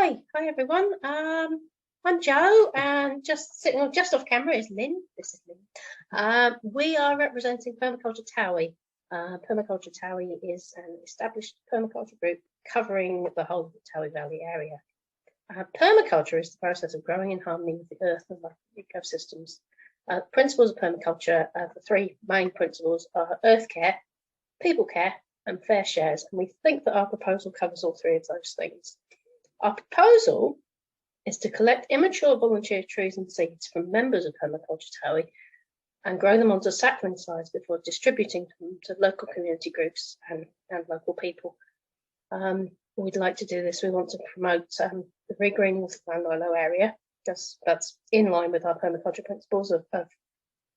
Hi everyone. I'm Jo, and just sitting just off camera is Lynn. This is Lynn. We are representing Permaculture Towie. Permaculture Towie is an established permaculture group covering the whole of the Towie Valley area. Permaculture is the process of growing in harmony with the earth and ecosystems. Principles of permaculture, the three main principles are earth care, people care, and fair shares. And we think that our proposal covers all three of those things. Our proposal is to collect immature volunteer trees and seeds from members of Permaculture Towie and grow them onto sapling size before distributing them to local community groups and local people. We'd like to do this. We want to promote the regreening of the Llandeilo area. That's in line with our permaculture principles of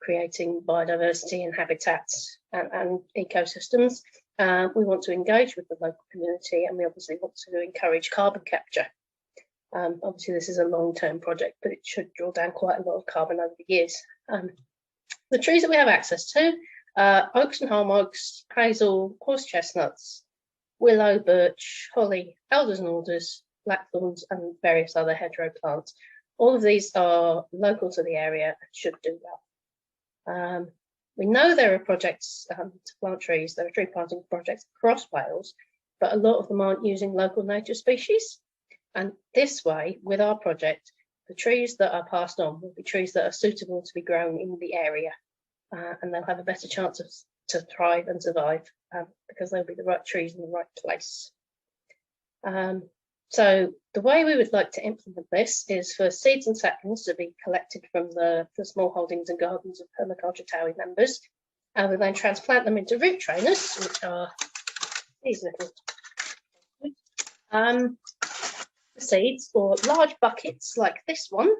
creating biodiversity and habitats and ecosystems. We want to engage with the local community, and we obviously want to encourage carbon capture. Obviously, this is a long-term project, but it should draw down quite a lot of carbon over the years. The trees that we have access to, oaks and holm oaks, hazel, horse chestnuts, willow, birch, holly, elders and alders, blackthorns, and various other hedgerow plants. All of these are local to the area and should do well. We know there are projects to plant trees, there are tree planting projects across Wales, but a lot of them aren't using local native species. And this way, with our project, the trees that are passed on will be trees that are suitable to be grown in the area, and they'll have a better chance to thrive and survive because they'll be the right trees in the right place. So the way we would like to implement this is for seeds and saplings to be collected from the small holdings and gardens of Permaculture Towie members, and we then transplant them into root trainers, which are these little seeds, or large buckets like this one.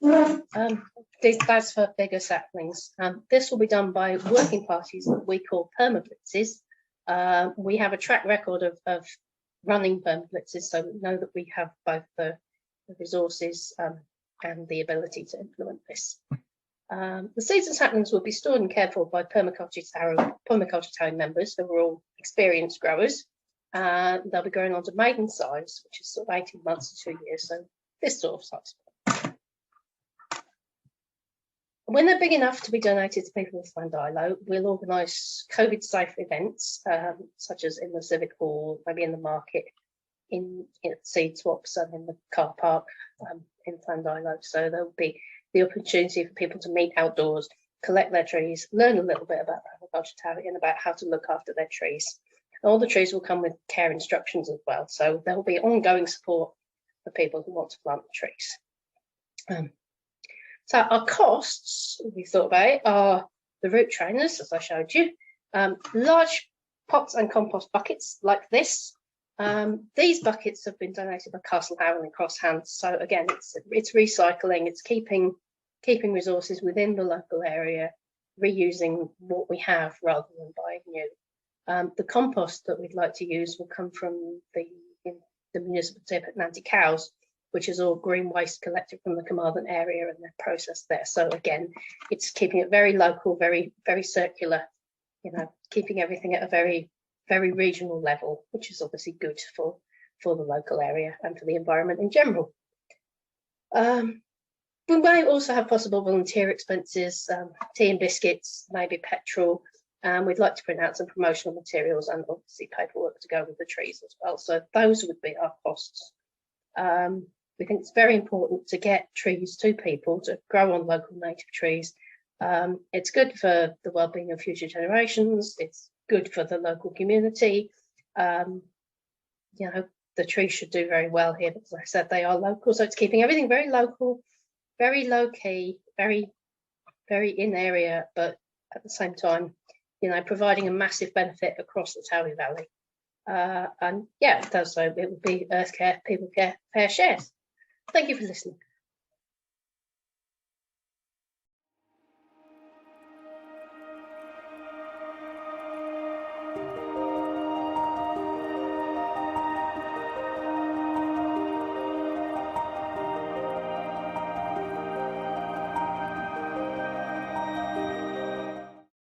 That's for bigger saplings. This will be done by working parties that we call permablitzes. We have a track record of running permablitzes, so we know that we have both the resources and the ability to implement this. The seeds and saplings will be stored and cared for by Permaculture Towie members who are all experienced growers. They'll be growing onto maiden size, which is sort of 18 months to 2 years, so this sort of size. When they're big enough to be donated to people with Llandeilo, we'll organise COVID-safe events, such as in the Civic Hall, maybe in the market, in seed swaps, and in the car park in Llandeilo. So there'll be the opportunity for people to meet outdoors, collect their trees, learn a little bit about Permaculture Towie and about how to look after their trees. All the trees will come with care instructions as well, so there will be ongoing support for people who want to plant the trees. So our costs, we thought about it, are the root trainers, as I showed you, large pots and compost buckets like this. These buckets have been donated by Castle Howell and Cross Hands, so again, it's recycling, it's keeping resources within the local area, reusing what we have rather than buying new. The compost that we'd like to use will come from the municipal tip at Nanty Cows, which is all green waste collected from the Carmarthen area and they're processed there. So again, it's keeping it very local, very, very circular, keeping everything at a very, very regional level, which is obviously good for the local area and for the environment in general. We may also have possible volunteer expenses, tea and biscuits, maybe petrol. We'd like to print out some promotional materials and obviously paperwork to go with the trees as well. So those would be our costs. We think it's very important to get trees to people, to grow on local native trees. It's good for the well-being of future generations. It's good for the local community. The trees should do very well here because, like I said, they are local. So it's keeping everything very local, very low-key, very, very in area, but at the same time, providing a massive benefit across the Towie Valley. And yeah, so it would be earth care, people care, fair shares. Thank you for listening.